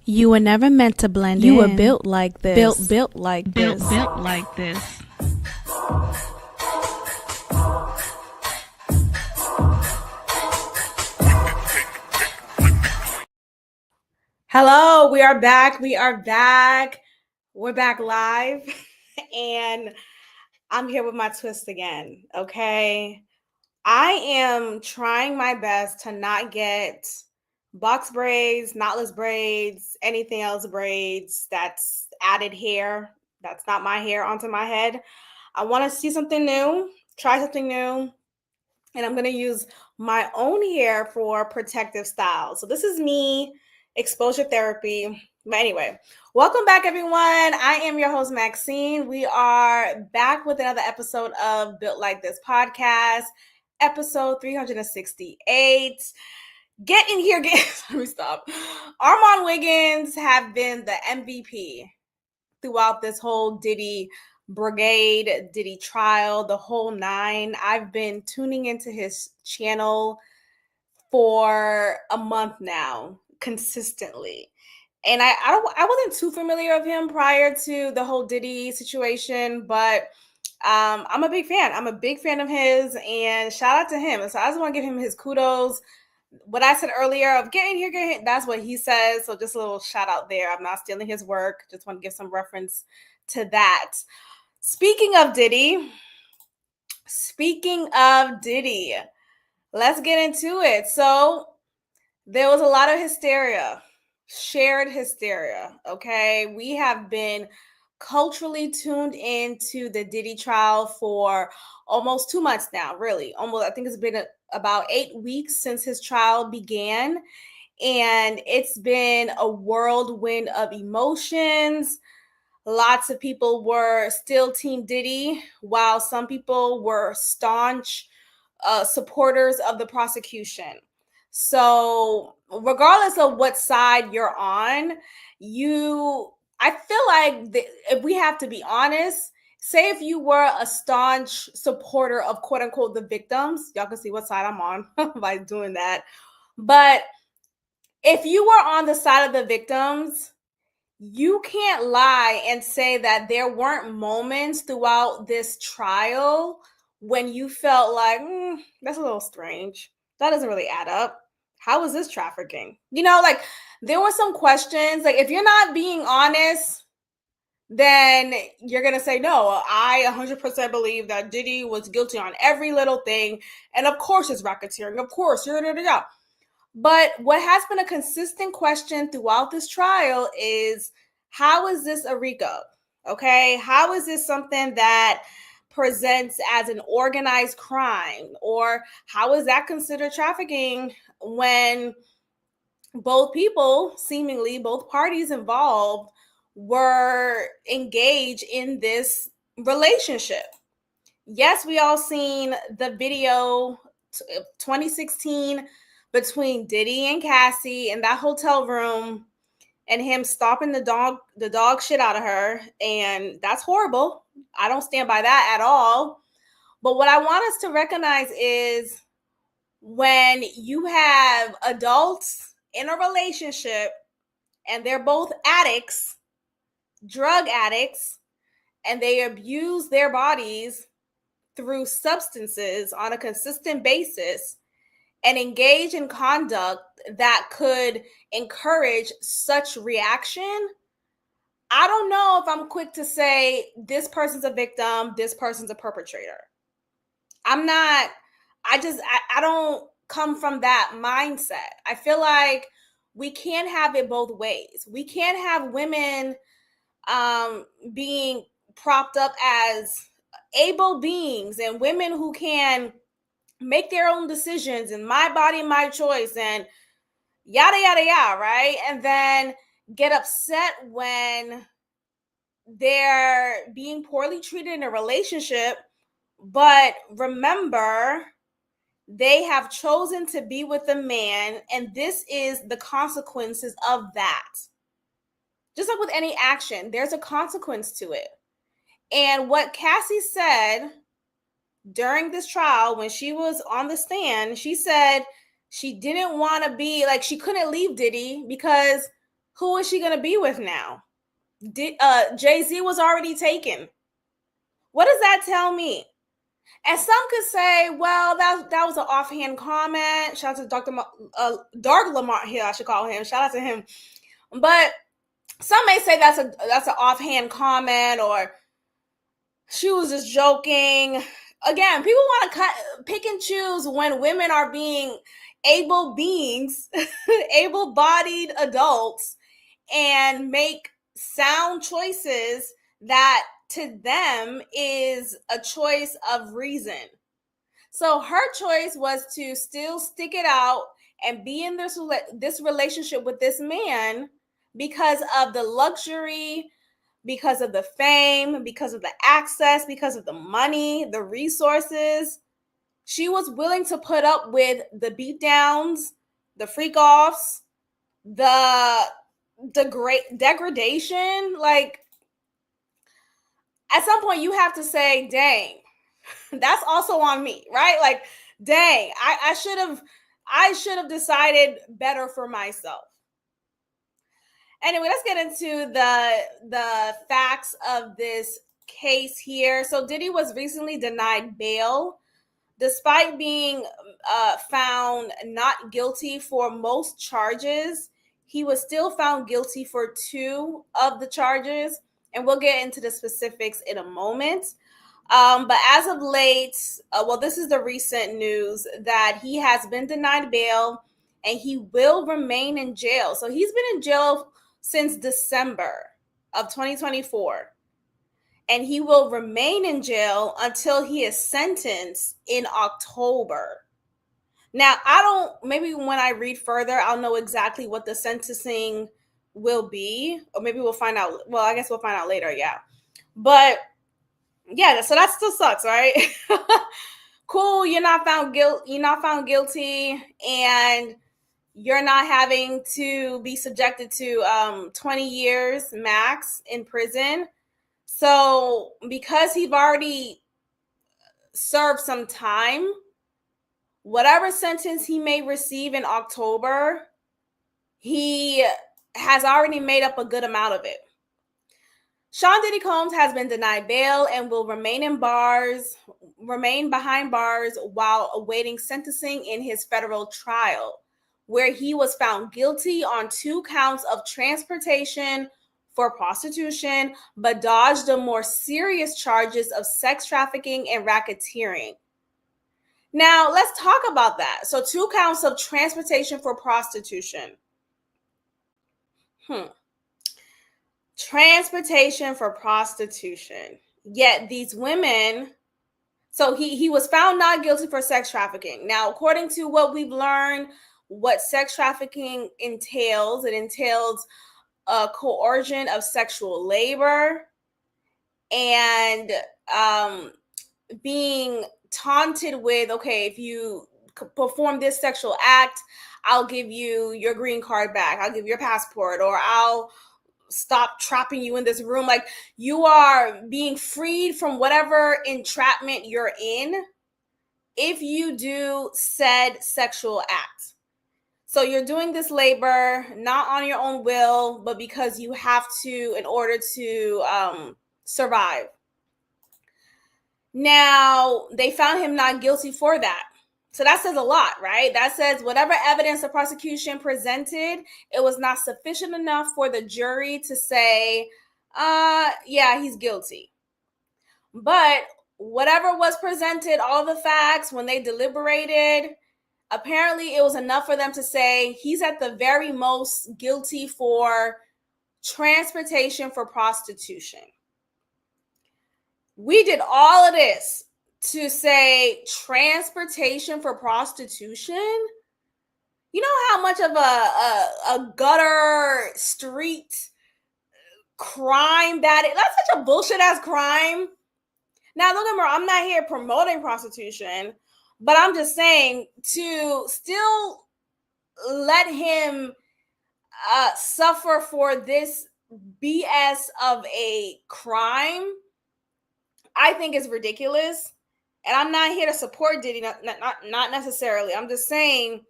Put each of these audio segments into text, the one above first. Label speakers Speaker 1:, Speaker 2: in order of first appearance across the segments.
Speaker 1: You were never meant to blend in.
Speaker 2: You were built like this.
Speaker 1: Built like this.
Speaker 2: Built like this.
Speaker 3: Hello, we are back. We're back live. And I'm here with my twist again. Okay. I am trying my best to not get box braids, knotless braids, anything else braids that's added hair. That's not my hair onto my head. I want to see something new, try something new. And I'm going to use my own hair for protective style. So this is me, exposure therapy. But anyway, welcome back, everyone. I am your host, Maxine. We are back with another episode of Built Like This podcast, episode 368. Get in here, let me stop. Armand Wiggins have been the MVP throughout this whole Diddy brigade, Diddy trial, the whole nine. I've been tuning into his channel for a month now, consistently. And I wasn't too familiar of him prior to the whole Diddy situation, but I'm a big fan. I'm a big fan of his, and shout out to him. So I just want to give him his kudos. What I said earlier of get in here, that's what he says. So just a little shout out there. I'm not stealing his work. Just want to give some reference to that. Speaking of Diddy, let's get into it. So there was a lot of hysteria, shared hysteria. Okay. We have been culturally tuned into the Diddy trial for almost 2 months now, really. Almost, I think it's been about 8 weeks since his trial began. And it's been a whirlwind of emotions. Lots of people were still Team Diddy, while some people were staunch supporters of the prosecution. So, regardless of what side you're on, I feel like if we have to be honest, say if you were a staunch supporter of quote unquote the victims, y'all can see what side I'm on by doing that. But if you were on the side of the victims, you can't lie and say that there weren't moments throughout this trial when you felt like, that's a little strange. That doesn't really add up. How is this trafficking? Like there were some questions. Like if you're not being honest, then you're going to say, no, I 100% believe that Diddy was guilty on every little thing. And of course it's racketeering. Of course, But what has been a consistent question throughout this trial is, how is this a RICO? Okay, how is this something that presents as an organized crime? Or how is that considered trafficking when seemingly both parties involved, were engaged in this relationship? Yes, we all seen the video 2016 between Diddy and Cassie in that hotel room, and him stopping the dog shit out of her. And that's horrible. I don't stand by that at all. But what I want us to recognize is when you have adults in a relationship and they're both addicts, drug addicts, and they abuse their bodies through substances on a consistent basis and engage in conduct that could encourage such reaction, I don't know if I'm quick to say this person's a victim, this person's a perpetrator. I don't come from that mindset. I feel like we can't have it both ways. We can't have women being propped up as able beings and women who can make their own decisions and my body, my choice and yada, yada, yada, right? And then get upset when they're being poorly treated in a relationship. But remember, they have chosen to be with a man, and this is the consequences of that. Just like with any action, there's a consequence to it. And what Cassie said during this trial, when she was on the stand, she said she didn't want to be like, she couldn't leave Diddy because Who is she going to be with now? Jay-Z was already taken. What does that tell me? And some could say, well, that was an offhand comment. Shout out to Dark Lamar here, I should call him. Shout out to him. But some may say that's an offhand comment, or she was just joking. Again, people want to pick and choose when women are being able beings, able-bodied adults, and make sound choices that to them is a choice of reason. So her choice was to still stick it out and be in this relationship with this man because of the luxury, because of the fame, because of the access, because of the money, the resources. She was willing to put up with the beatdowns, the freak offs, the great degradation. Like, at some point you have to say, dang, that's also on me, right? Like, dang, I should have decided better for myself. Anyway, let's get into the facts of this case here. So Diddy was recently denied bail despite being found not guilty for most charges. He was still found guilty for 2 of the charges, and we'll get into the specifics in a moment. But as of late, this is the recent news that he has been denied bail and he will remain in jail. So he's been in jail since December of 2024. And he will remain in jail until he is sentenced in October. Now, maybe when I read further, I'll know exactly what the sentencing will be, or maybe we'll find out. Well, I guess we'll find out later. Yeah. But yeah, so that still sucks, right? Cool. You're not found guilty, and you're not having to be subjected to 20 years max in prison. So because he's already served some time, whatever sentence he may receive in October, he has already made up a good amount of it. Sean Diddy Combs has been denied bail and will remain behind bars while awaiting sentencing in his federal trial, where he was found guilty on 2 counts of transportation for prostitution, but dodged the more serious charges of sex trafficking and racketeering. Now, let's talk about that. So 2 counts of transportation for prostitution. Transportation for prostitution. Yet these women, so he was found not guilty for sex trafficking. Now, according to what we've learned, what sex trafficking entails, it entails coercion of sexual labor and being taunted with, okay, if you perform this sexual act, I'll give you your green card back, I'll give you your passport, or I'll stop trapping you in this room. Like, you are being freed from whatever entrapment you're in if you do said sexual act. So you're doing this labor not on your own will, but because you have to in order to survive. Now, they found him not guilty for that. So that says a lot, right? That says whatever evidence the prosecution presented, it was not sufficient enough for the jury to say, yeah, he's guilty. But whatever was presented, all the facts, when they deliberated, apparently it was enough for them to say he's at the very most guilty for transportation for prostitution. We did all of this to say transportation for prostitution. You know how much of a gutter street crime that is? That's such a bullshit ass crime. Now, don't get me wrong, I'm not here promoting prostitution, but I'm just saying, to still let him suffer for this BS of a crime, I think is ridiculous. And I'm not here to support Diddy, not necessarily. I'm just saying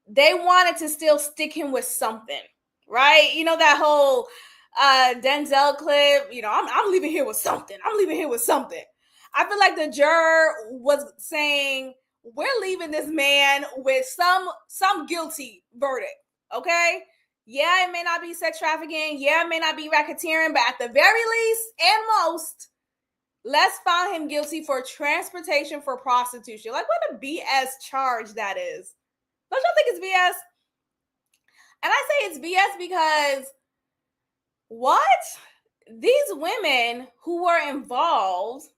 Speaker 3: they wanted to still stick him with something. right? You know that whole Denzel clip, I'm leaving here with something. I'm leaving here with something. I feel like the juror was saying, we're leaving this man with some guilty verdict, okay? Yeah, it may not be sex trafficking. Yeah, it may not be racketeering, but at the very least and most, let's find him guilty for transportation for prostitution. Like, what a BS charge that is. Don't y'all think it's BS? And I say it's BS because what? These women who were involved,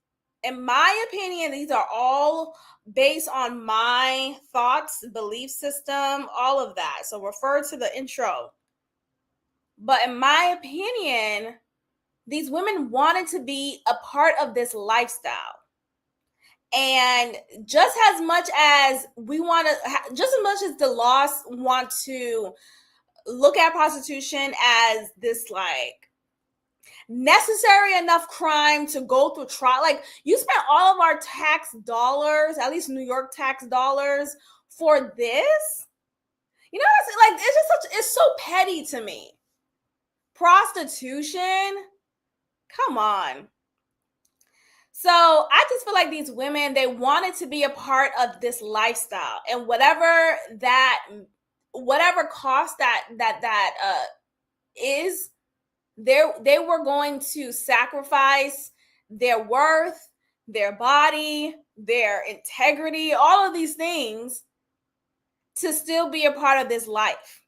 Speaker 3: in my opinion, these are all based on my thoughts, belief system, all of that. So refer to the intro. But in my opinion, these women wanted to be a part of this lifestyle. And just as much as just as much as the laws want to look at prostitution as this like necessary enough crime to go through trial. Like, you spent all of our tax dollars, at least New York tax dollars, for this. You know, like, it's just it's so petty to me. Prostitution, come on. So I just feel like these women, they wanted to be a part of this lifestyle, and whatever cost that is, they were going to sacrifice their worth, their body, their integrity, all of these things to still be a part of this life.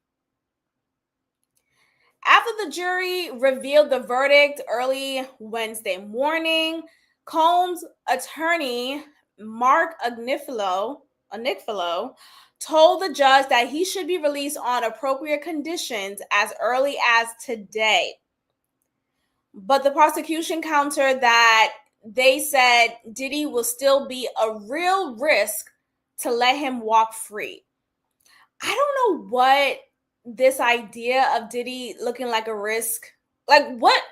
Speaker 3: After the jury revealed the verdict early Wednesday morning, Combs' attorney, Mark Agnifilo, told the judge that he should be released on appropriate conditions as early as today. But the prosecution countered that they said Diddy will still be a real risk to let him walk free. I don't know what this idea of Diddy looking like a risk, like what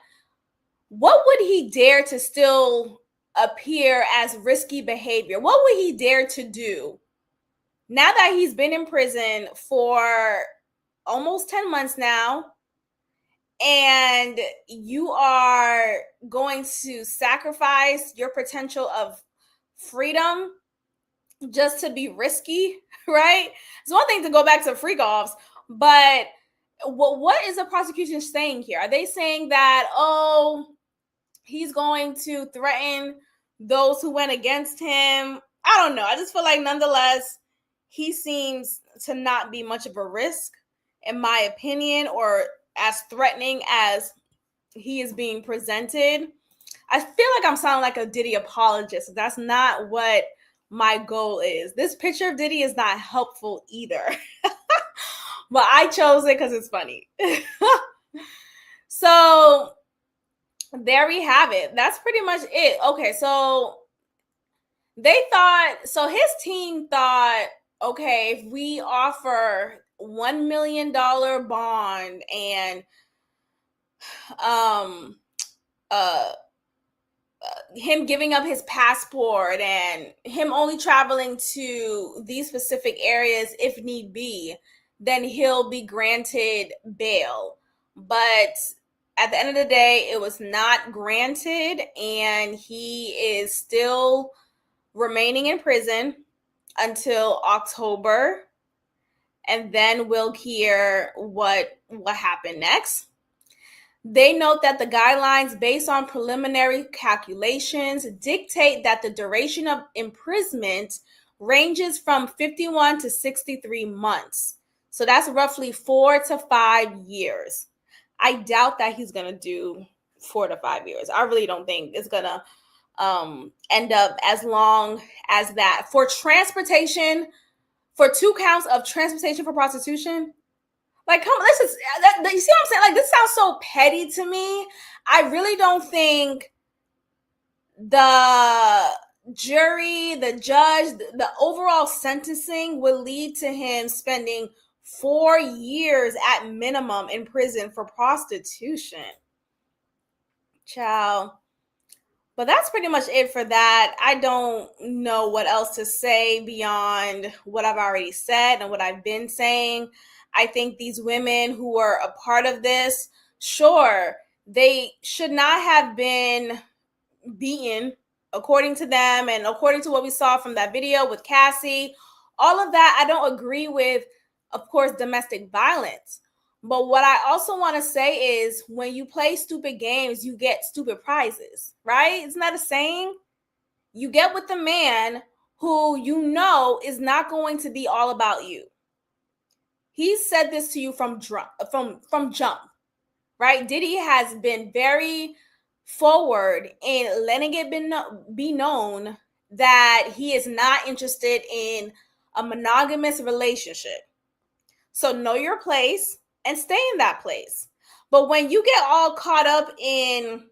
Speaker 3: would he dare to still appear as risky behavior? What would he dare to do now that he's been in prison for almost 10 months now, and you are going to sacrifice your potential of freedom just to be risky, right? It's one thing to go back to freak offs, but what is the prosecution saying here? Are they saying that, oh, he's going to threaten those who went against him? I don't know. I just feel like nonetheless, he seems to not be much of a risk, in my opinion, or as threatening as he is being presented. I feel like I'm sounding like a Diddy apologist. That's not what my goal is. This picture of Diddy is not helpful either. But I chose it because it's funny. So there we have it. That's pretty much it. Okay, so his team thought, okay, if we offer $1 million bond and him giving up his passport and him only traveling to these specific areas if need be, then he'll be granted bail. But at the end of the day, it was not granted, and he is still remaining in prison until October, and then we'll hear what happened next. They note that the guidelines, based on preliminary calculations, dictate that the duration of imprisonment ranges from 51 to 63 months. So that's roughly 4 to 5 years. I doubt that he's going to do 4 to 5 years. I really don't think it's going to end up as long as that. For transportation, for 2 counts of transportation for prostitution, like, come on, you see what I'm saying? Like, this sounds so petty to me. I really don't think the jury, the judge, the overall sentencing will lead to him spending 4 years at minimum in prison for prostitution. Ciao. But that's pretty much it for that. I don't know what else to say beyond what I've already said and what I've been saying. I think these women who were a part of this, sure, they should not have been beaten according to them and according to what we saw from that video with Cassie. All of that, I don't agree with, of course, domestic violence. But what I also want to say is when you play stupid games, you get stupid prizes, right? Isn't that a saying? You get with the man who you know is not going to be all about you. He said this to you from jump, right? Diddy has been very forward in letting it be known that he is not interested in a monogamous relationship. So know your place and stay in that place. But when you get all caught up in,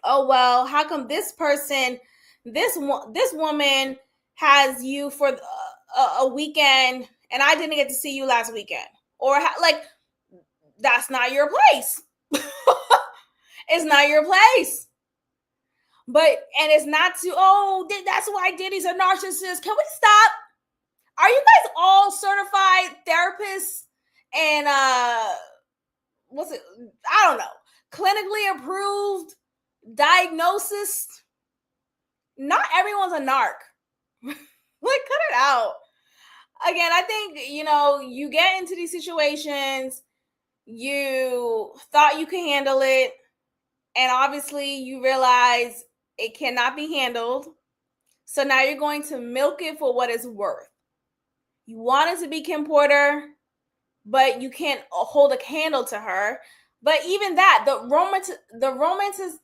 Speaker 3: oh, well, how come this person, this woman has you for a weekend and I didn't get to see you last weekend? Or like, that's not your place. It's not your place. And it's not to, oh, that's why Diddy's a narcissist. Can we stop? Are you guys all certified therapists and what's it? I don't know. Clinically approved diagnosis? Not everyone's a narc. Like, cut it out. Again, I think, you get into these situations, you thought you could handle it, and obviously you realize it cannot be handled. So now you're going to milk it for what it's worth. You wanted to be Kim Porter, but you can't hold a candle to her. But even that, the romance is,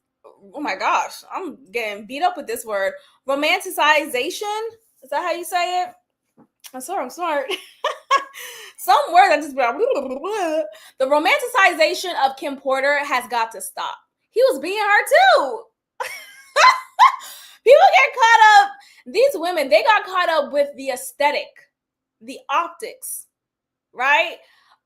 Speaker 3: oh my gosh, I'm getting beat up with this word. Romanticization? Is that how you say it? I'm smart. Some word that just the romanticization of Kim Porter has got to stop. He was being her too. People get caught up. These women, they got caught up with the aesthetic, the optics, right?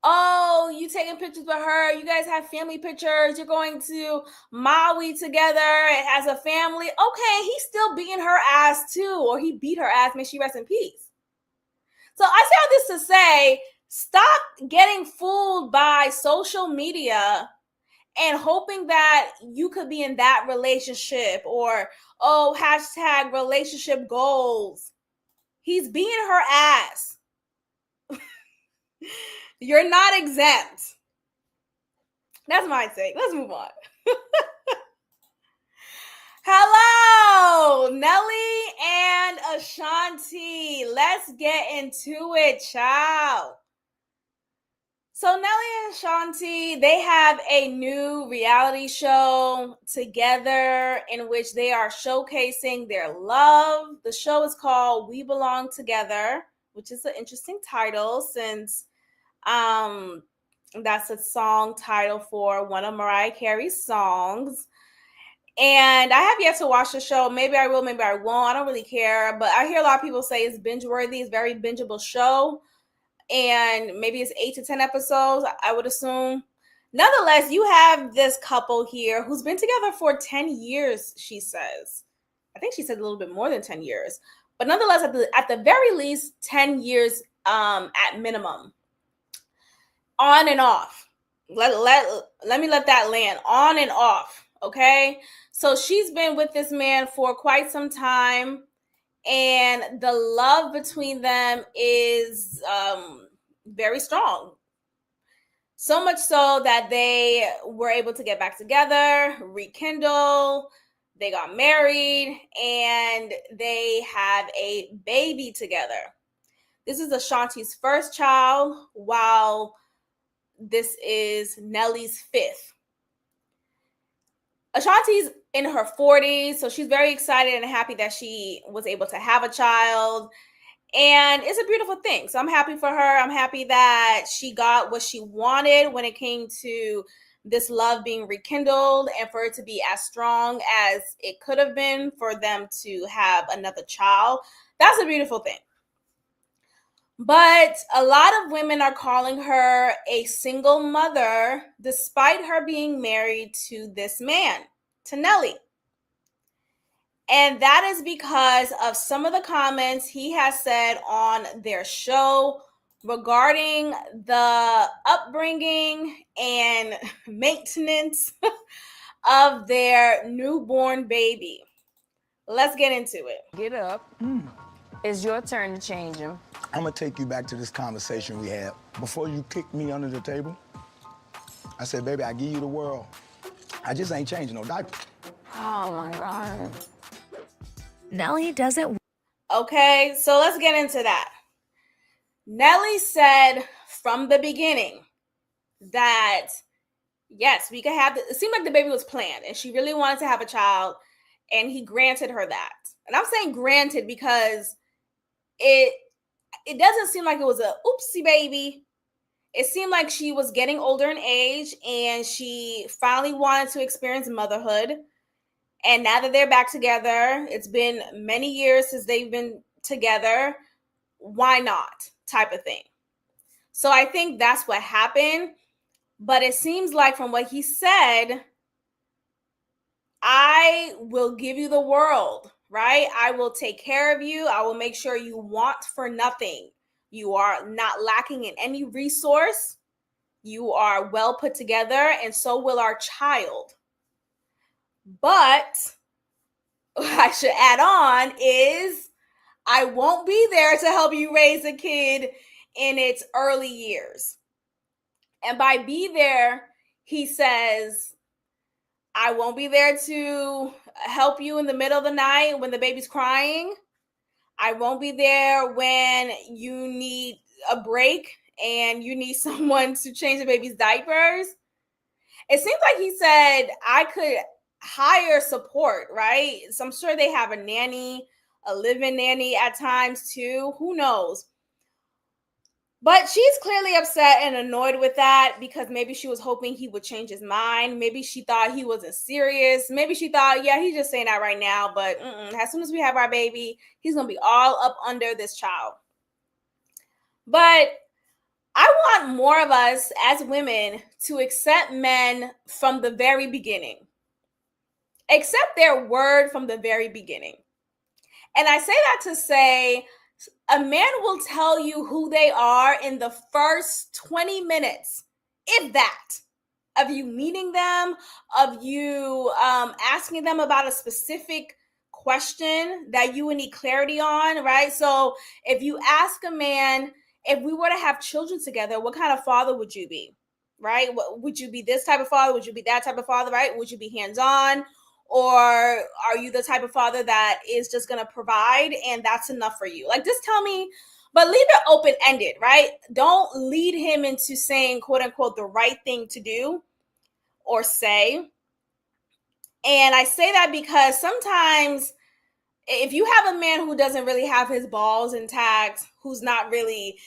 Speaker 3: Oh, you taking pictures with her. You guys have family pictures. You're going to Maui together as a family. Okay, he's still beating her ass too, or he beat her ass. May she rest in peace. So I say all this to say, stop getting fooled by social media and hoping that you could be in that relationship or, oh, hashtag relationship goals. He's beating her ass. You're not exempt. That's my take. Let's move on. Hello, Nelly and Ashanti. Let's get into it, child. So Nelly and Ashanti, they have a new reality show together in which they are showcasing their love. The show is called We Belong Together, which is an interesting title since that's a song title for one of Mariah Carey's songs. And I have yet to watch the show. Maybe I will, maybe I won't. I don't really care. But I hear a lot of people say it's binge-worthy. It's a very bingeable show. And maybe it's 8 to 10 episodes, I would assume. Nonetheless, you have this couple here who's been together for 10 years, she says. I think she said a little bit more than 10 years. But nonetheless, at the very least, 10 years at minimum. On and off. Let me let that land. On and off, okay? So she's been with this man for quite some time. And the love between them is very strong. So much so that they were able to get back together, rekindle, they got married, and they have a baby together. This is Ashanti's first child, while this is Nelly's fifth. Ashanti's in her 40s, so she's very excited and happy that she was able to have a child. And it's a beautiful thing. So I'm happy for her. I'm happy that she got what she wanted when it came to this love being rekindled and for it to be as strong as it could have been for them to have another child. That's a beautiful thing. But a lot of women are calling her a single mother despite her being married to this man, to Nelly. And that is because of some of the comments he has said on their show regarding the upbringing and maintenance of their newborn baby. Let's get into it.
Speaker 4: Get up. It's your turn to change him.
Speaker 5: I'm gonna take you back to this conversation we had. Before you kicked me under the table, I said, baby, I give you the world. I just ain't changing no diapers.
Speaker 4: Oh my God.
Speaker 1: Nelly doesn't.
Speaker 3: Okay, so let's get into that. Nelly said from the beginning that, yes, we could have, it seemed like the baby was planned and she really wanted to have a child, and he granted her that. And I'm saying granted because it doesn't seem like it was a oopsie baby. It seemed like she was getting older in age and she finally wanted to experience motherhood. And now that they're back together, it's been many years since they've been together. Why not? Type of thing. So I think that's what happened. But it seems like from what he said, I will give you the world, right? I will take care of you. I will make sure you want for nothing. You are not lacking in any resource. You are well put together, and so will our child. But what I should add on is I won't be there to help you raise a kid in its early years. And by be there, he says, I won't be there to help you in the middle of the night when the baby's crying. I won't be there when you need a break and you need someone to change the baby's diapers. It seems like he said I could hire support, right? So I'm sure they have a nanny, a live-in nanny at times too. Who knows? But she's clearly upset and annoyed with that because maybe she was hoping he would change his mind. Maybe she thought he wasn't serious. Maybe she thought, yeah, he's just saying that right now. But as soon as we have our baby, he's going to be all up under this child. But I want more of us as women to accept men from the very beginning. Accept their word from the very beginning. And I say that to say, a man will tell you who they are in the first 20 minutes, if that, of you meeting them, of you asking them about a specific question that you would need clarity on, right? So if you ask a man, if we were to have children together, what kind of father would you be, right? Would you be this type of father? Would you be that type of father, right? Would you be hands-on? Or are you the type of father that is just going to provide and that's enough for you? Like, just tell me, but leave it open-ended, right? Don't lead him into saying, quote unquote, the right thing to do or say. And I say that because sometimes if you have a man who doesn't really have his balls intact, who's not really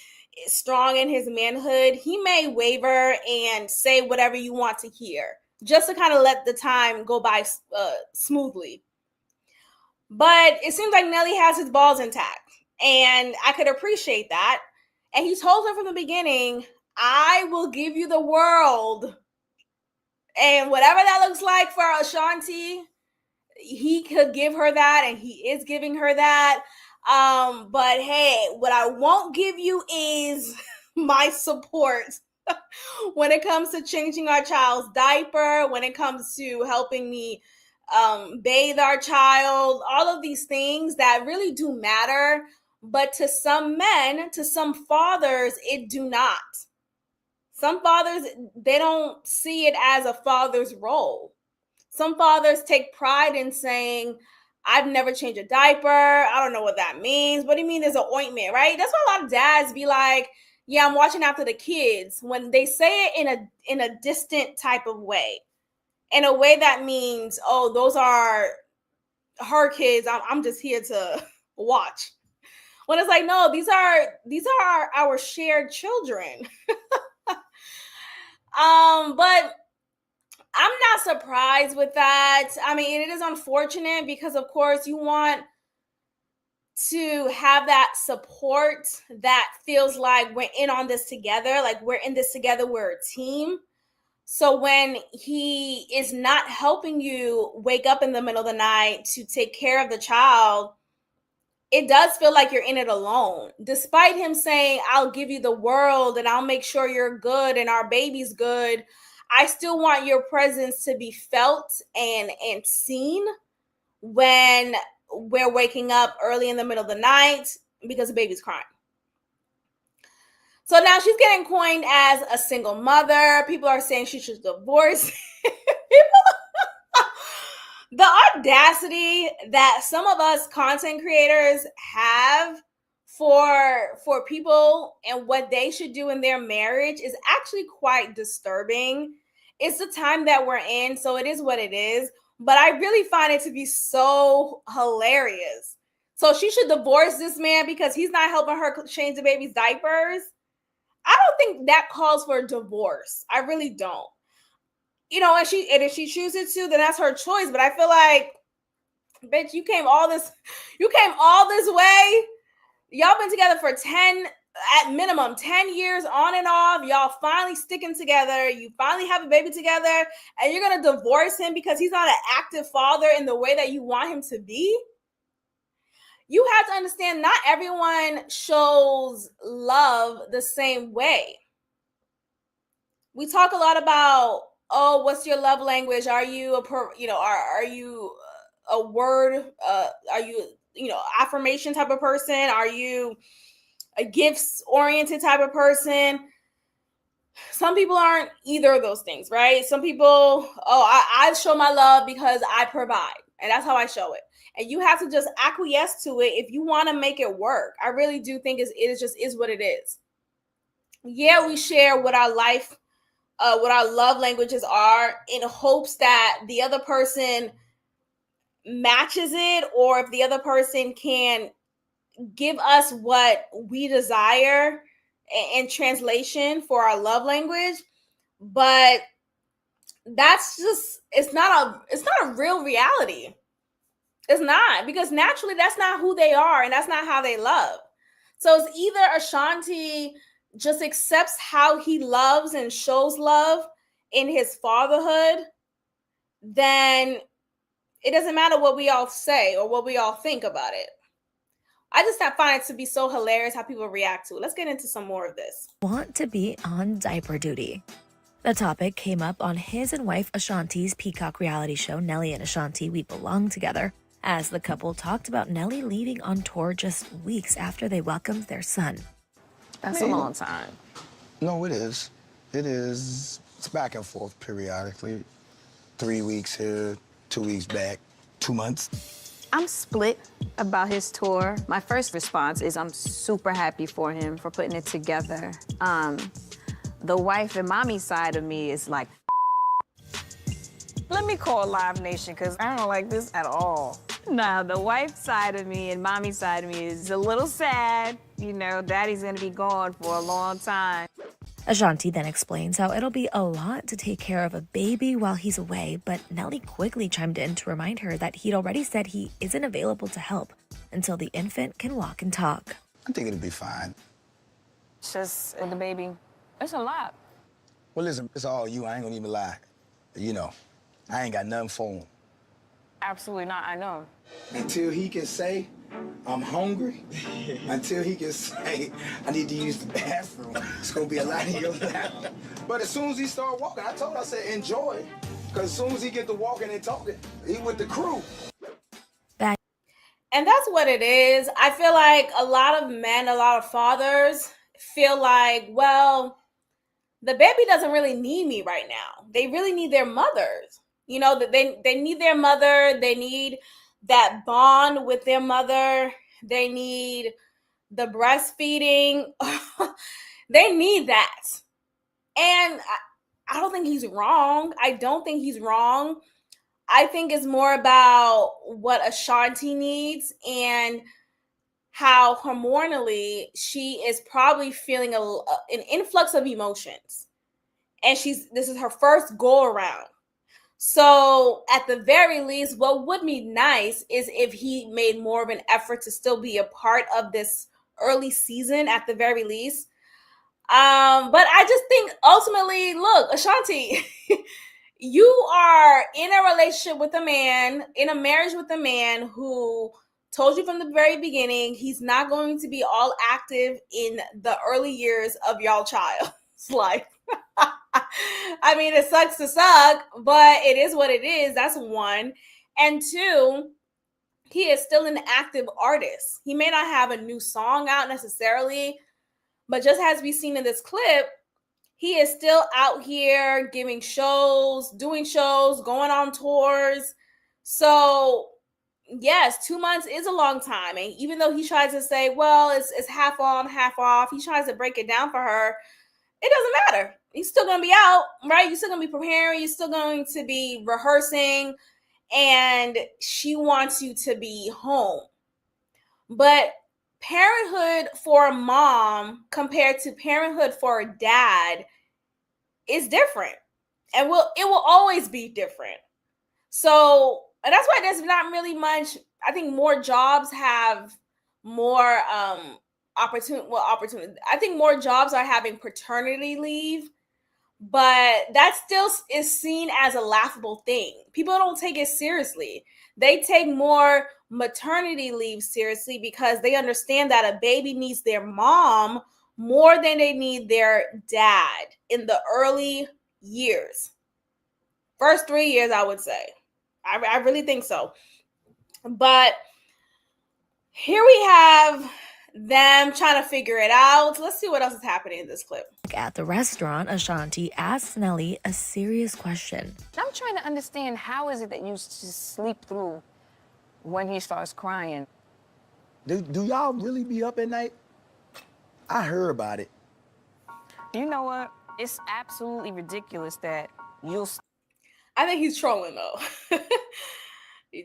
Speaker 3: strong in his manhood, he may waver and say whatever you want to hear, just to kind of let the time go by smoothly. But it seems like Nelly has his balls intact, and I could appreciate that. And he told her from the beginning, I will give you the world. And whatever that looks like for Ashanti, he could give her that, and he is giving her that. But hey, what I won't give you is my support when it comes to changing our child's diaper, when it comes to helping me bathe our child, all of these things that really do matter. But to some men, to some fathers, it do not. Some fathers, they don't see it as a father's role. Some fathers take pride in saying, I've never changed a diaper. I don't know what that means. What do you mean there's an ointment, right? That's why a lot of dads be like, yeah, I'm watching after the kids, when they say it in a distant type of way, in a way that means, oh, those are her kids. I'm just here to watch. When it's like, no, these are our shared children. But I'm not surprised with that. I mean, it is unfortunate because, of course, you want to have that support that feels like we're in on this together, like we're in this together, we're a team. So when he is not helping you wake up in the middle of the night to take care of the child, it does feel like you're in it alone. Despite him saying, I'll give you the world and I'll make sure you're good and our baby's good, I still want your presence to be felt and seen when we're waking up early in the middle of the night because the baby's crying. So now she's getting coined as a single mother. People are saying she should divorce. The audacity that some of us content creators have for people and what they should do in their marriage is actually quite disturbing. It's the time that we're in, so it is what it is. But I really find it to be so hilarious. So she should divorce this man because he's not helping her change the baby's diapers. I don't think that calls for a divorce. I really don't. And if she chooses to, then that's her choice. But I feel like, bitch, you came all this way. Y'all been together for 10, at minimum, 10 years on and off. Y'all finally sticking together. You finally have a baby together, and you're gonna divorce him because he's not an active father in the way that you want him to be. You have to understand, not everyone shows love the same way. We talk a lot about, oh, what's your love language? Are you are you a word? Are you, affirmation type of person? Are you a gifts oriented type of person? Some people aren't either of those things, right? Some people, I show my love because I provide, and that's how I show it. And you have to just acquiesce to it if you want to make it work. I really do think it just is what it is. Yeah, we share what our love languages are in hopes that the other person matches it, or if the other person can give us what we desire in translation for our love language. But that's just, it's not a real reality. It's not, because naturally that's not who they are and that's not how they love. So it's either Ashanti just accepts how he loves and shows love in his fatherhood, then it doesn't matter what we all say or what we all think about it. I just find it to be so hilarious how people react to it. Let's get into some more of this.
Speaker 1: Want to be on diaper duty. The topic came up on his and wife Ashanti's Peacock reality show, Nelly and Ashanti, We Belong Together, as the couple talked about Nelly leaving on tour just weeks after they welcomed their son.
Speaker 4: That's a long time.
Speaker 5: No, it is. It is. It's back and forth periodically. 3 weeks here, 2 weeks back, 2 months.
Speaker 4: I'm split about his tour. My first response is I'm super happy for him for putting it together. The wife and mommy side of me is like, let me call Live Nation, because I don't like this at all. Nah, the wife side of me and mommy side of me is a little sad. Daddy's gonna be gone for a long time.
Speaker 1: Ashanti then explains how it'll be a lot to take care of a baby while he's away, but Nelly quickly chimed in to remind her that he'd already said he isn't available to help until the infant can walk and talk.
Speaker 5: I think it'll be fine.
Speaker 4: It's just, with the baby, it's a lot.
Speaker 5: Well, listen, it's all you. I ain't gonna even lie. I ain't got nothing for him.
Speaker 4: Absolutely not, I know.
Speaker 5: Until he can say, I'm hungry, until he can say, I need to use the bathroom, it's gonna be a lot in your lap. But as soon as he started walking, I said, enjoy. Because as soon as he get to walking and talking, he with the crew.
Speaker 3: And that's what it is. I feel like a lot of men, a lot of fathers feel like, well, the baby doesn't really need me right now. They really need their mothers. They need their mother. They need that bond with their mother. They need the breastfeeding. They need that. And I don't think he's wrong. I don't think he's wrong. I think it's more about what Ashanti needs and how hormonally she is probably feeling an influx of emotions. And this is her first go around. So at the very least, what would be nice is if he made more of an effort to still be a part of this early season at the very least. But I just think ultimately, look, Ashanti, you are in a relationship with a man, in a marriage with a man who Told you from the very beginning, he's not going to be all active in the early years of y'all child's life. I mean, it sucks to suck, but it is what it is. That's one. And two, he is still an active artist. He may not have a new song out necessarily, but just as we've seen in this clip, he is still out here giving shows, doing shows, going on tours. So yes, 2 months is a long time. And even though he tries to say, well, it's half on, half off, he tries to break it down for her. It doesn't matter. He's still going to be out, right? You're still going to be preparing. You're still going to be rehearsing. And she wants you to be home. But parenthood for a mom compared to parenthood for a dad is different. And it will always be different. So, and that's why there's not really much. I think more jobs have more opportunity. I think more jobs are having paternity leave, but that still is seen as a laughable thing. People don't take it seriously. They take more maternity leave seriously because they understand that a baby needs their mom more than they need their dad in the early years. First 3 years, I would say. I really think so. But here we have them trying to figure it out. Let's see what else is happening in this clip.
Speaker 1: At the restaurant, Ashanti asks Nelly a serious question.
Speaker 4: I'm trying to understand, how is it that you just sleep through when he starts crying?
Speaker 5: Do y'all really be up at night? I heard about it.
Speaker 4: You know what? It's absolutely ridiculous that you'll...
Speaker 3: I think he's trolling, though.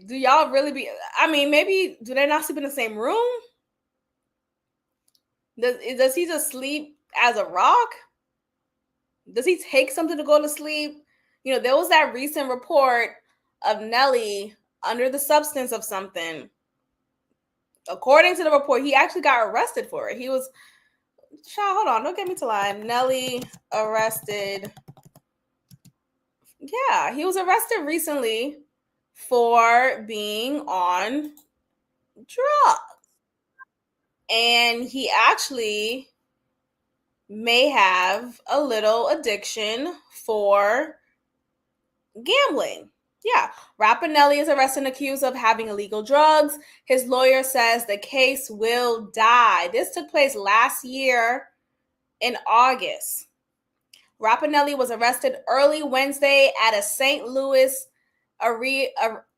Speaker 3: Do y'all really be... I mean, maybe... Do they not sleep in the same room? Does he just sleep as a rock? Does he take something to go to sleep? You know, there was that recent report of Nelly under the substance of something. According to the report, he actually got arrested for it. He was... Child, hold on. Don't get me to lie. Nelly arrested... Yeah, he was arrested recently for being on drugs. And he actually may have a little addiction for gambling. Yeah, rapper Nelly is arrested and accused of having illegal drugs. His lawyer says the case will die. This took place last year in August. Rapper Nelly was arrested early Wednesday at a St. Louis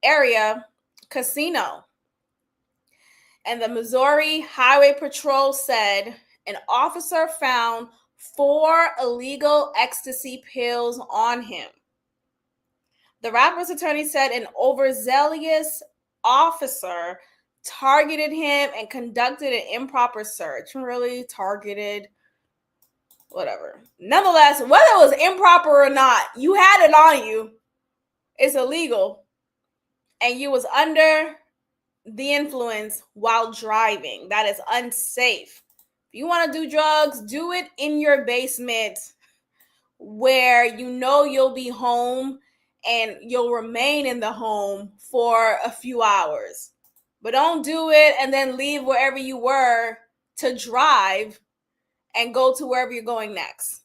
Speaker 3: area casino. And the Missouri Highway Patrol said an officer found 4 illegal ecstasy pills on him. The rapper's attorney said an overzealous officer targeted him and conducted an improper search. Really targeted, whatever. Nonetheless, whether it was improper or not, you had it on you. It's illegal. And you was under the influence while driving. That is unsafe. If you want to do drugs, do it in your basement where you know you'll be home and you'll remain in the home for a few hours. But don't do it and then leave wherever you were to drive and go to wherever you're going next.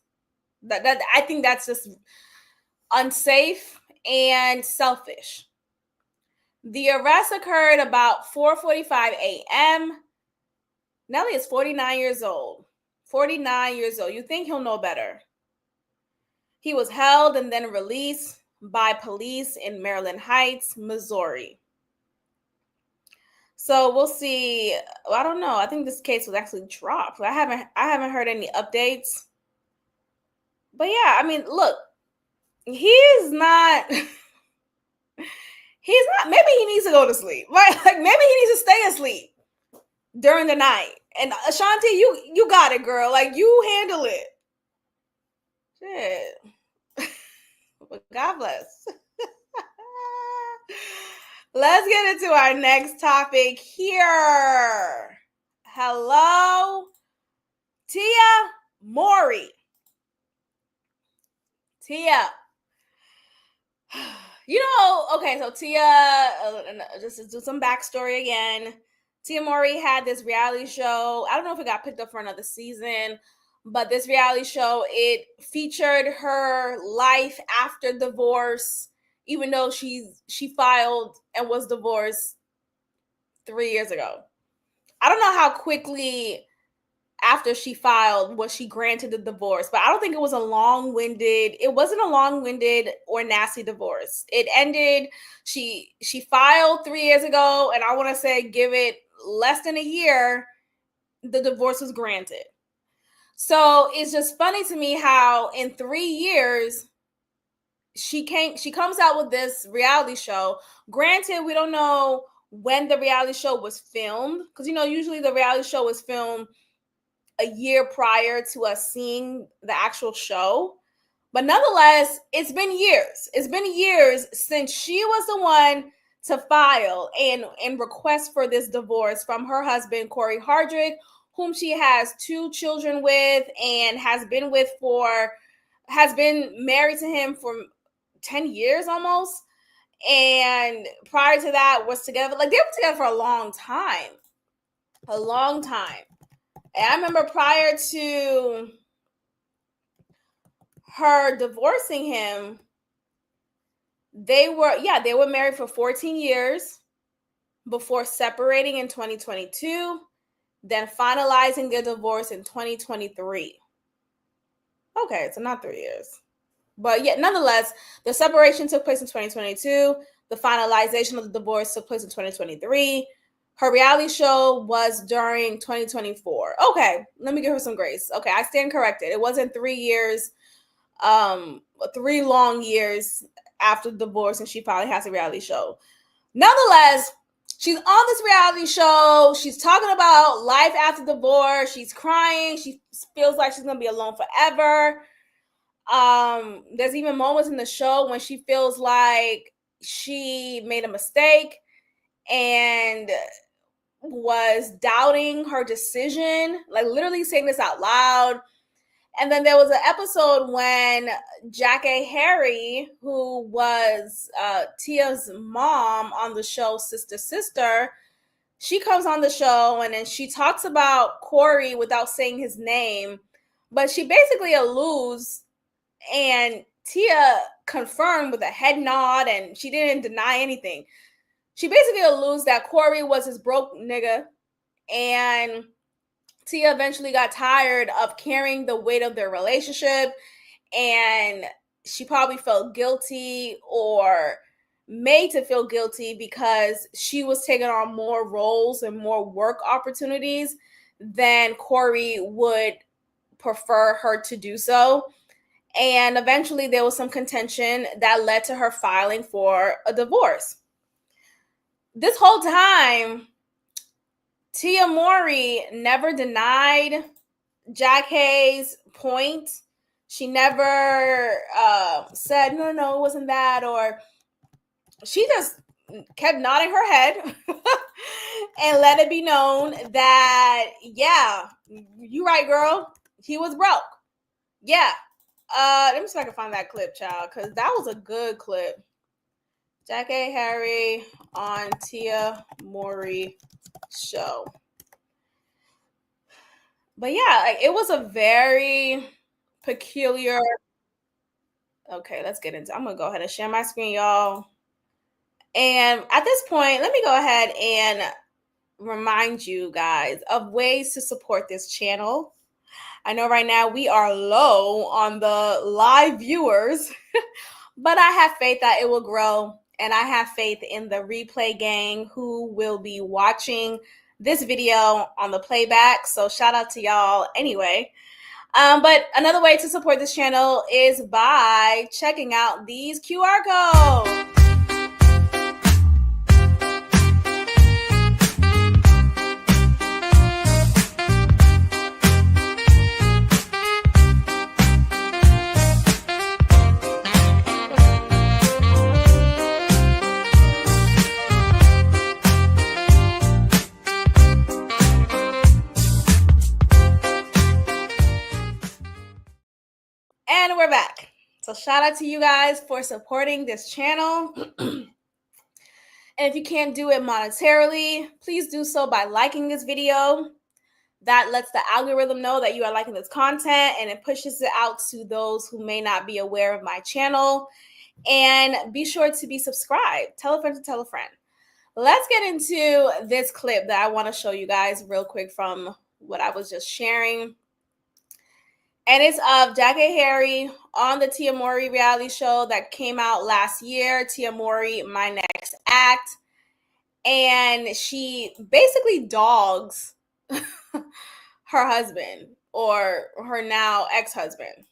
Speaker 3: That I think that's just unsafe and selfish. The arrest occurred about 4:45 a.m. Nelly is 49 years old. 49 years old. You think he'll know better. He was held and then released by police in Maryland Heights, Missouri. So we'll see. Well, I don't know. I think this case was actually dropped. I haven't heard any updates. But yeah, I mean, look, he's not. Maybe he needs to go to sleep. Right? Like maybe he needs to stay asleep during the night. And Ashanti, you got it, girl. Like you handle it. Shit. But God bless. Let's get into our next topic here. Hello, Tia Mowry. Tia. You know, okay, so Tia, just to do some backstory again. Tia Mowry had this reality show. I don't know if it got picked up for another season, but this reality show, it featured her life after divorce, even though she filed and was divorced 3 years ago. I don't know how quickly after she filed was she granted the divorce, but I don't think it wasn't a long-winded or nasty divorce. It ended, she filed 3 years ago, and I want to say give it less than a year, the divorce was granted. So it's just funny to me how in 3 years she comes out with this reality show. Granted, we don't know when the reality show was filmed, because usually the reality show was filmed a year prior to us seeing the actual show. But nonetheless, it's been years. It's been years since she was the one to file and request for this divorce from her husband, Corey Hardrick, whom she has 2 children with and has been married to him for 10 years almost. And prior to that was together, they were together for a long time. And I remember prior to her divorcing him, they were married for 14 years before separating in 2022, then finalizing their divorce in 2023. Okay, so not 3 years. But yet, nonetheless, the separation took place in 2022. The finalization of the divorce took place in 2023. Her reality show was during 2024. Okay, let me give her some grace. Okay, I stand corrected. It wasn't 3 years, 3 long years after the divorce, and she finally has a reality show. Nonetheless, she's on this reality show. She's talking about life after divorce. She's crying. She feels like she's going to be alone forever. There's even moments in the show when she feels like she made a mistake and was doubting her decision, literally saying this out loud. And then there was an episode when Jackie Harry, who was Tia's mom on the show Sister, she comes on the show and then she talks about Corey without saying his name, but she basically alludes, and Tia confirmed with a head nod, and she didn't deny anything. She basically alludes that Corey was his broke nigga, and Tia eventually got tired of carrying the weight of their relationship, and she probably felt guilty or made to feel guilty because she was taking on more roles and more work opportunities than Corey would prefer her to do so. And eventually there was some contention that led to her filing for a divorce. This whole time, Tia Mowry never denied Jackie's point. She never said, no, it wasn't that, or she just kept nodding her head and let it be known that, yeah, you right, girl. He was broke. Yeah. Let me see if I can find that clip, child, because that was a good clip. Jackie Harry on Tia Mowry show. But yeah, it was a very peculiar. Okay, let's get into it. I'm gonna go ahead and share my screen, y'all. And at this point, let me go ahead and remind you guys of ways to support this channel. I know right now we are low on the live viewers, but I have faith that it will grow, and I have faith in the replay gang who will be watching this video on the playback. So shout out to y'all anyway. But another way to support this channel is by checking out these QR codes. And we're back. So shout out to you guys for supporting this channel. And if you can't do it monetarily, please do so by liking this video. That lets the algorithm know that you are liking this content, and it pushes it out to those who may not be aware of my channel. And be sure to be subscribed. Tell a friend to tell a friend. Let's get into this clip that I want to show you guys real quick from what I was just sharing. And it's of Jackée Harry on the Tia Mowry reality show that came out last year, Tia Mowry, My Next Act. And she basically dogs her husband, or her now ex-husband.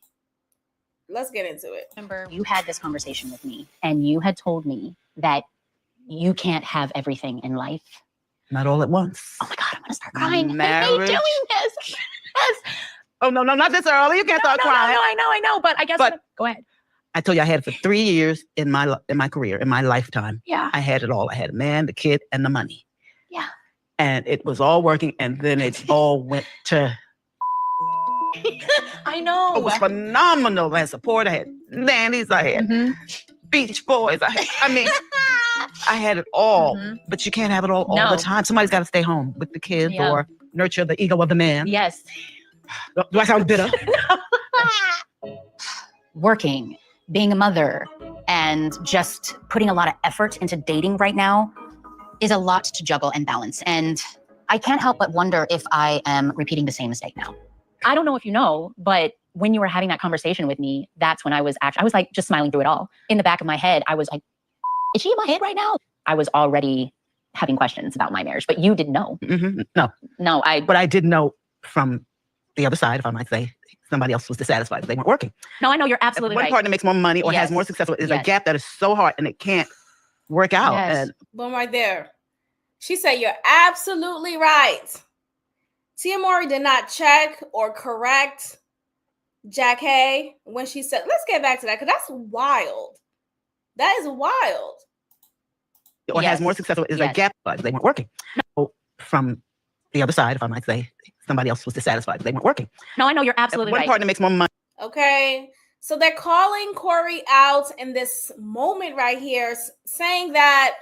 Speaker 3: Let's get into it.
Speaker 6: Remember, you had this conversation with me, and you had told me that you can't have everything in life.
Speaker 7: Not all at once.
Speaker 6: Oh my God, I'm gonna start crying.
Speaker 7: Marriage.
Speaker 6: I hate doing this. Yes.
Speaker 7: Oh, no, not this early. You can't start crying.
Speaker 6: No, I know. But I guess, go ahead.
Speaker 7: I told you I had it for 3 years in my career, in my lifetime.
Speaker 6: Yeah.
Speaker 7: I had it all. I had a man, the kid, and the money.
Speaker 6: Yeah.
Speaker 7: And it was all working, and then it all went to...
Speaker 6: I know.
Speaker 7: It was phenomenal. I had support. I had nannies. I had Beach Boys. I had it all. But you can't have it all the time. Somebody's got to stay home with the kids or nurture the ego of the man.
Speaker 6: Yes.
Speaker 7: Do I sound bitter?
Speaker 6: Working, being a mother, and just putting a lot of effort into dating right now is a lot to juggle and balance. And I can't help but wonder if I am repeating the same mistake now. I don't know if you know, but when you were having that conversation with me, that's when I was like just smiling through it all. In the back of my head, I was like, is she in my head right now? I was already having questions about my marriage, but you didn't know.
Speaker 7: No.
Speaker 6: But
Speaker 7: I did know from the other side, if I might say, somebody else was dissatisfied that they weren't working.
Speaker 6: No, I know, you're absolutely right.
Speaker 7: One partner makes more money or has more success. There's a gap that is so hard and it can't work out.
Speaker 6: Yes.
Speaker 7: And
Speaker 3: boom, right there. She said, you're absolutely right. Tia Mowry did not check or correct Jackée when she said, let's get back to that, because that's wild. That is wild.
Speaker 7: Or has more success. There's a gap, but they weren't working. No. From the other side, if I might say, somebody else was dissatisfied. They weren't working.
Speaker 6: No, I know, you're absolutely right.
Speaker 7: One partner makes more money.
Speaker 3: Okay. So they're calling Corey out in this moment right here, saying that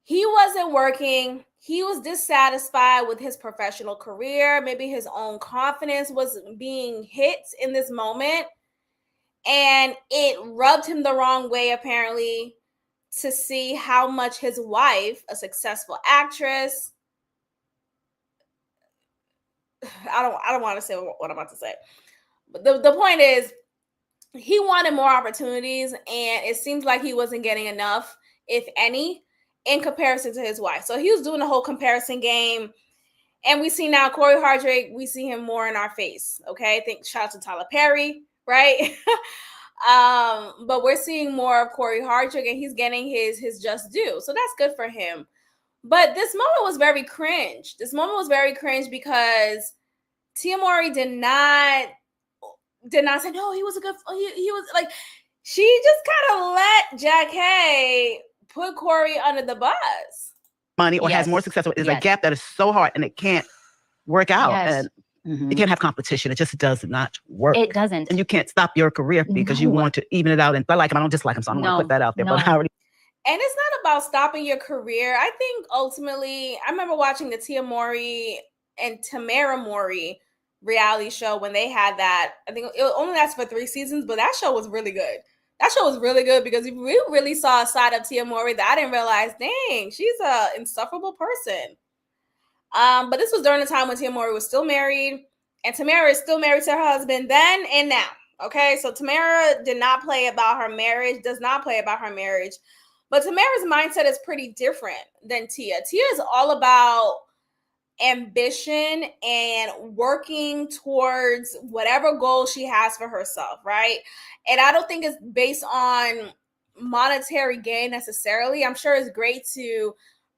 Speaker 3: he wasn't working. He was dissatisfied with his professional career. Maybe his own confidence was being hit in this moment. And it rubbed him the wrong way, apparently, to see how much his wife, a successful actress, I don't want to say what I'm about to say. But the point is, he wanted more opportunities, and it seems like he wasn't getting enough, if any, in comparison to his wife. So he was doing the whole comparison game. And we see now Corey Hardrick, we see him more in our face. Okay. I think shout out to Tyler Perry, right? But we're seeing more of Corey Hardrick, and he's getting his just due. So that's good for him. But this moment was very cringe. This moment was very cringe because Tia Mowry did not say, no, he was a good, he was like, she just kind of let Jackée put Corey under the bus.
Speaker 7: Money or has more success. There's a gap that is so hard and it can't work out. And you can't have competition. It just does not work.
Speaker 6: It doesn't.
Speaker 7: And you can't stop your career because you want to even it out. And I like him, I don't dislike him, so I don't want to put that out there. But I already.
Speaker 3: And it's not about stopping your career. I think ultimately, I remember watching the Tia Mowry and Tamara Mowry reality show when they had that. I think it only lasted for 3 seasons, but that show was really good. That show was really good because we really saw a side of Tia Mowry that I didn't realize, dang, she's a insufferable person. But this was during the time when Tia Mowry was still married, and Tamara is still married to her husband then and now. Okay, so Tamara did not play about her marriage, does not play about her marriage. But Tamara's mindset is pretty different than Tia. Tia is all about ambition and working towards whatever goal she has for herself, right? And I don't think it's based on monetary gain necessarily. I'm sure it's great to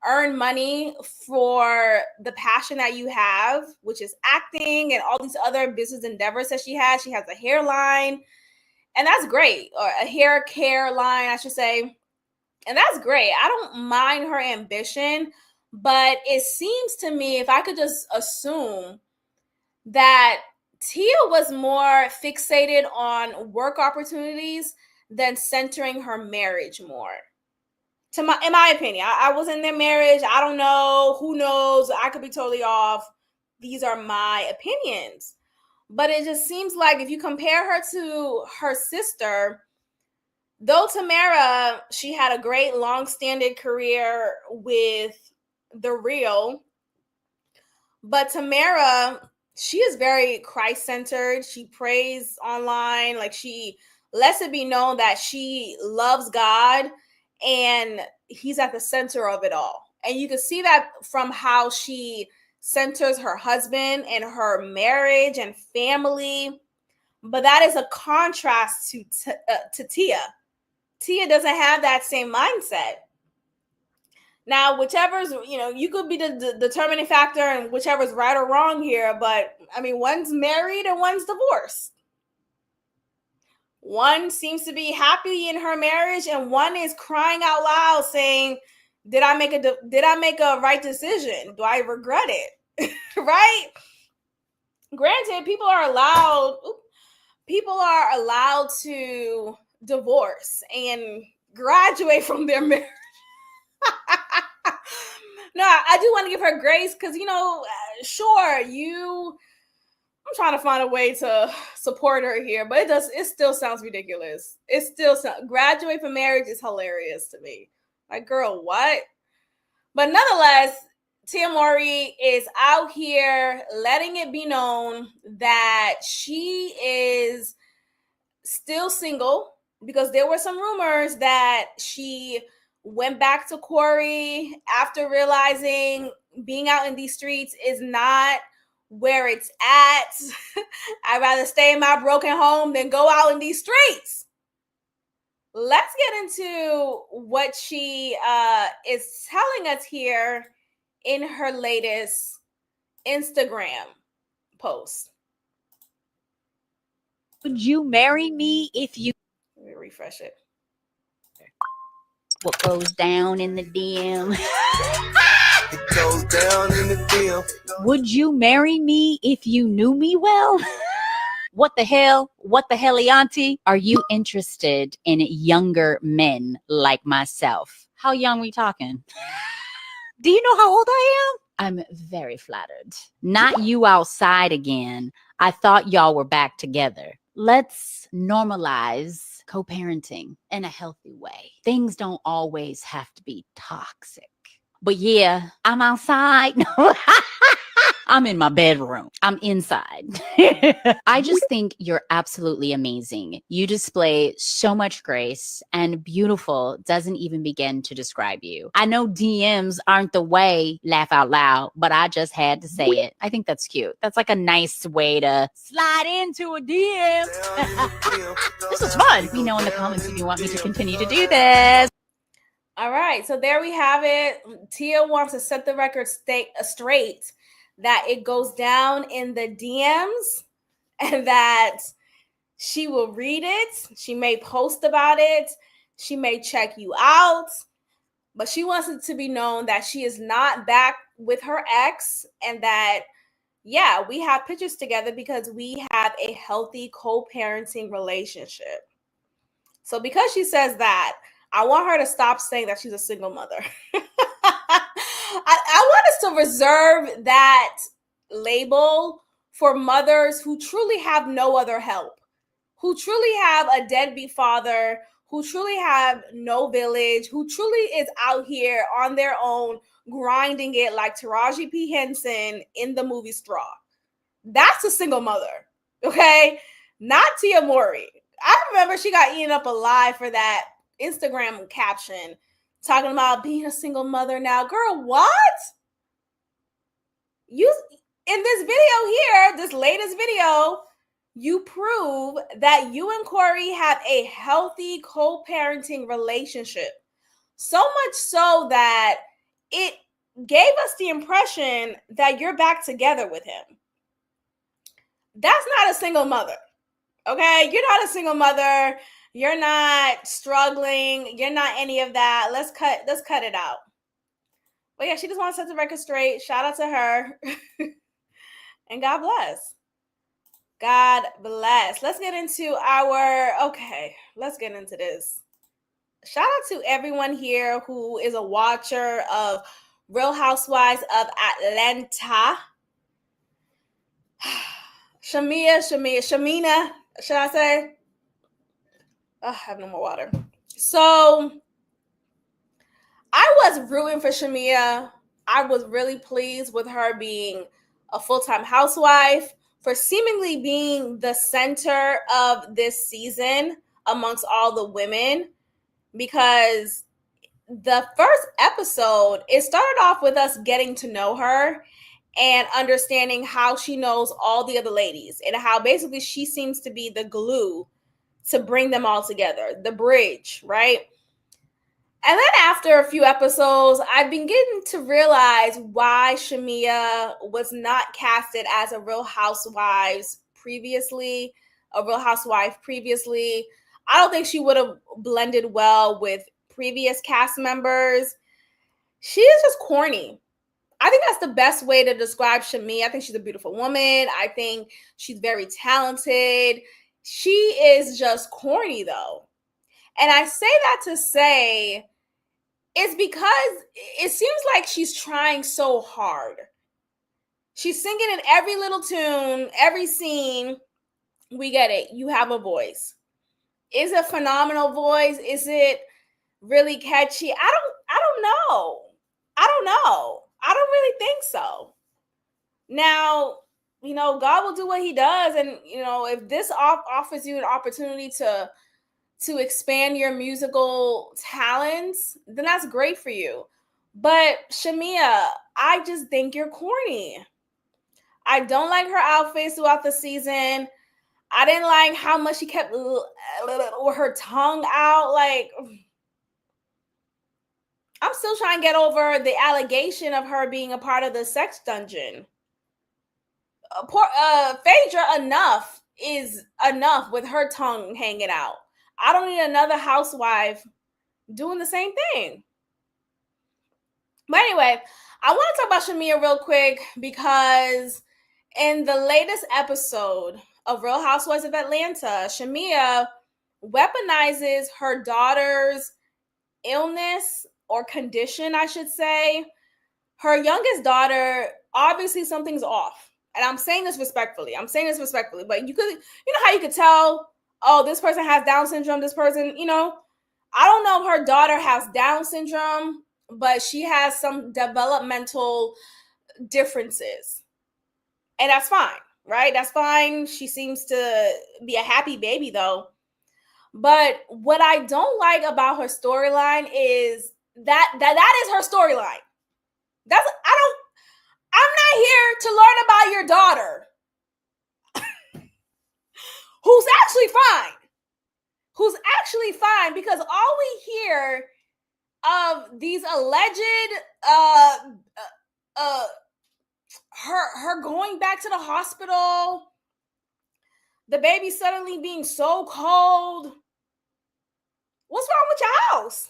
Speaker 3: earn money for the passion that you have, which is acting and all these other business endeavors that she has. She has a hairline, and that's great, or a hair care line, I should say. And that's great. I don't mind her ambition, but it seems to me, if I could just assume that Tia was more fixated on work opportunities than centering her marriage more. in my opinion. I was in their marriage. I don't know. Who knows? I could be totally off. These are my opinions. But it just seems like if you compare her to her sister, though Tamara, she had a great long-standing career with The Real, but Tamara, she is very Christ-centered. She prays online. Like, she lets it be known that she loves God and he's at the center of it all. And you can see that from how she centers her husband and her marriage and family. But that is a contrast to Tia. Tia doesn't have that same mindset. Now, whichever's, you could be the determining factor and whichever's right or wrong here, but I mean, one's married and one's divorced. One seems to be happy in her marriage and one is crying out loud saying, did I make a right decision? Do I regret it? Right? Granted, people are allowed to divorce and graduate from their marriage. No, I do want to give her grace because, sure, I'm trying to find a way to support her here, but it still sounds ridiculous. Graduate from marriage is hilarious to me. Like, girl, what? But nonetheless, Tia Mowry is out here letting it be known that she is still single, because there were some rumors that she went back to Corey after realizing being out in these streets is not where it's at. I'd rather stay in my broken home than go out in these streets. Let's get into what she is telling us here in her latest Instagram post.
Speaker 8: Would you marry me if you...
Speaker 3: Let me refresh it.
Speaker 6: What goes down in the DM?
Speaker 9: It goes down in the DM.
Speaker 8: Would you marry me if you knew me well? What the hell, Auntie? Are you interested in younger men like myself? How young we talking? Do you know how old I am? I'm very flattered. Not you outside again. I thought y'all were back together. Let's normalize co-parenting in a healthy way. Things don't always have to be toxic. But yeah, I'm outside. I'm in my bedroom. I'm inside. I just think you're absolutely amazing. You display so much grace, and beautiful doesn't even begin to describe you. I know DMs aren't the way, laugh out loud, but I just had to say it. I think that's cute. That's like a nice way to slide into a DM. This was fun. Let me know in the comments if you want me to continue to do this.
Speaker 3: All right, so there we have it. Tia wants to set the record straight that it goes down in the DMs and that she will read it. She may post about it. She may check you out, but she wants it to be known that she is not back with her ex and that, yeah, we have pictures together because we have a healthy co-parenting relationship. So because she says that, I want her to stop saying that she's a single mother. I want us to reserve that label for mothers who truly have no other help, who truly have a deadbeat father, who truly have no village, who truly is out here on their own, grinding it like Taraji P. Henson in the movie Straw. That's a single mother, okay? Not Tia Mowry. I remember she got eaten up alive for that Instagram caption talking about being a single mother now. Girl, what? You, in this video here, this latest video, you prove that you and Corey have a healthy co-parenting relationship. So much so that it gave us the impression that you're back together with him. That's not a single mother, okay? You're not a single mother. You're not struggling. You're not any of that. Let's cut it out. But yeah, she just wants to set the record straight. Shout out to her. And God bless. God bless. Let's get into this. shout out to everyone here who is a watcher of Real Housewives of Atlanta. Shamina, should I say? Oh, I have no more water. So I was rooting for Shamia. I was really pleased with her being a full-time housewife, for seemingly being the center of this season amongst all the women, because the first episode, it started off with us getting to know her and understanding how she knows all the other ladies and how basically she seems to be the glue to bring them all together, the bridge, right? And then after a few episodes, I've been getting to realize why Shamia was not casted as a Real Housewife previously. I don't think she would have blended well with previous cast members. She is just corny. I think that's the best way to describe Shamia. I think she's a beautiful woman. I think she's very talented. She is just corny, though. And I say that to say, it's because it seems like she's trying so hard. She's singing in every little tune, every scene. We get it. You have a voice. Is it a phenomenal voice? Is it really catchy? I don't know. I don't really think so. Now, God will do what he does. And, if this offers you an opportunity to expand your musical talents, then that's great for you. But Shamia, I just think you're corny. I don't like her outfits throughout the season. I didn't like how much she kept with her tongue out. Like, I'm still trying to get over the allegation of her being a part of the sex dungeon. Phaedra, enough is enough with her tongue hanging out. I don't need another housewife doing the same thing. But anyway, I want to talk about Shamia real quick, because in the latest episode of Real Housewives of Atlanta, Shamia weaponizes her daughter's illness or condition, I should say. Her youngest daughter, obviously something's off. And I'm saying this respectfully. But you know how you could tell, oh, this person has Down syndrome, this person, I don't know if her daughter has Down syndrome, but she has some developmental differences. And that's fine, right? That's fine. She seems to be a happy baby, though. But what I don't like about her storyline is that is her storyline. I'm not here to learn about your daughter, who's actually fine, because all we hear of these alleged her going back to the hospital, the baby suddenly being so cold. What's wrong with your house?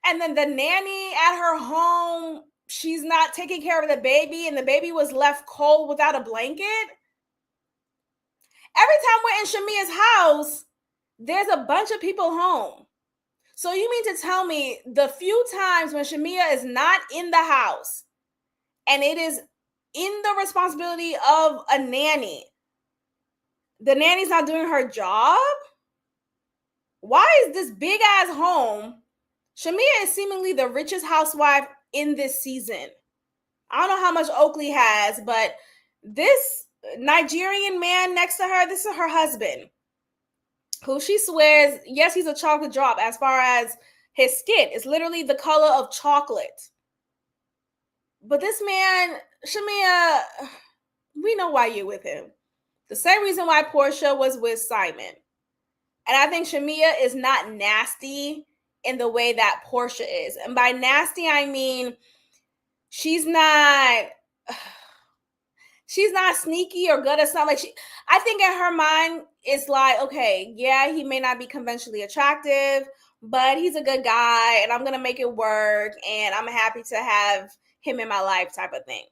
Speaker 3: And then the nanny at her home, she's not taking care of the baby, and the baby was left cold without a blanket. Every time we're in Shamia's house, there's a bunch of people home. So you mean to tell me the few times when Shamia is not in the house and it is in the responsibility of a nanny, the nanny's not doing her job? Why is this big ass home? Shamia is seemingly the richest housewife in this season. I don't know how much Oakley has, but this Nigerian man next to her, this is her husband, who she swears, yes, he's a chocolate drop as far as his skin. It's literally the color of chocolate. But this man, Shamia, we know why you're with him. The same reason why Portia was with Simon. And I think Shamia is not nasty in the way that Portia is. And by nasty, I mean she's not sneaky or good at something. I think in her mind, it's like, okay, yeah, he may not be conventionally attractive, but he's a good guy, and I'm going to make it work, and I'm happy to have him in my life type of thing.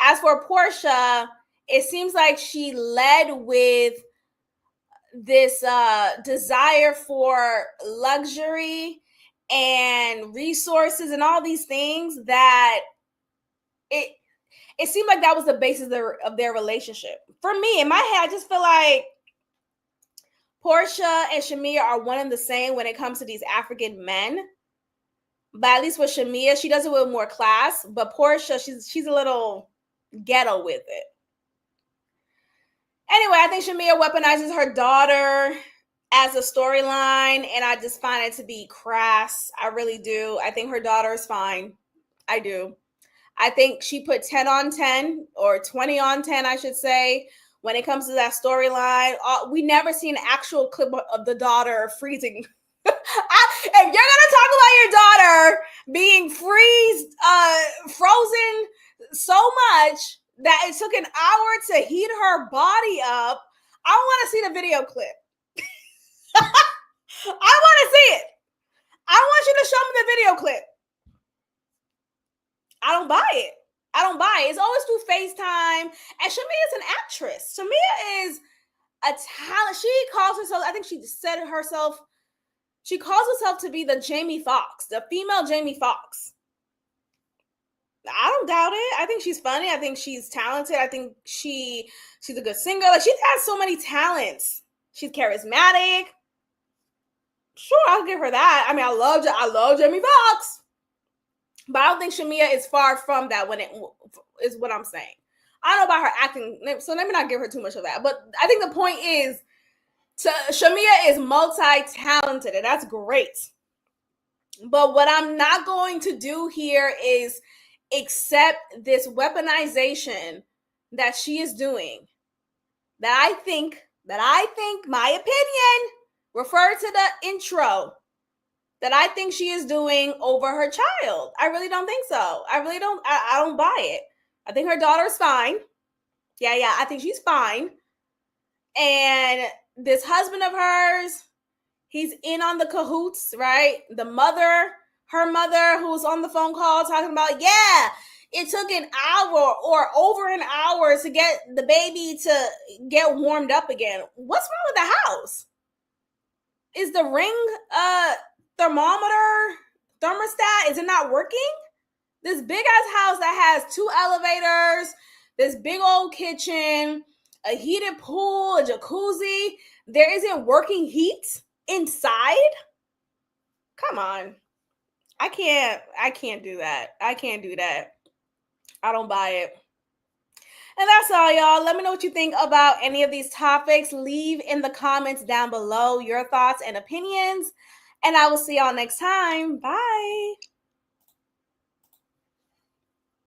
Speaker 3: As for Portia, it seems like she led with desire for luxury and resources and all these things that it seemed like that was the basis of their relationship. For me, in my head, I just feel like Portia and Shamea are one and the same when it comes to these African men. But at least with Shamea, she does it with more class. But Portia, she's a little ghetto with it. Anyway, I think Shamea weaponizes her daughter as a storyline, and I just find it to be crass. I really do. I think her daughter is fine. I do. I think she put 10 on 10 or 20 on 10, I should say, when it comes to that storyline. We never see an actual clip of the daughter freezing. If you're going to talk about your daughter being frozen so much that it took an hour to heat her body up, I want to see the video clip. I want to see it. I want you to show me the video clip. I don't buy it. I don't buy it. It's always through FaceTime. And Shamea is an actress. Shamea is a talent. She calls herself, I think she said it herself, she calls herself to be the Jamie Foxx, the female Jamie Foxx. I don't doubt it. I think she's funny. I think she's talented. I think she's a good singer. Like, she has so many talents. She's charismatic. Sure, I'll give her that. I mean, I love Jamie Foxx. But I don't think Shamea is far from that when it is what I'm saying. I don't know about her acting, so let me not give her too much of that. But I think the point is, Shamea is multi-talented, and that's great. But what I'm not going to do here is accept this weaponization that she is doing. That I think, my opinion, refer to the intro, that I think she is doing over her child. I really don't think so. I don't buy it. I think her daughter's fine. Yeah, I think she's fine. And this husband of hers, he's in on the cahoots, right? Her mother, who's on the phone call talking about, yeah, it took an hour or over an hour to get the baby to get warmed up again. What's wrong with the house? Is the ring thermostat, is it not working? This big ass house that has 2 elevators, this big old kitchen, a heated pool, a jacuzzi, there isn't working heat inside? Come on. I can't do that. I can't do that. I don't buy it. And that's all, y'all. Let me know what you think about any of these topics. Leave in the comments down below your thoughts and opinions. And I will see y'all next time. Bye.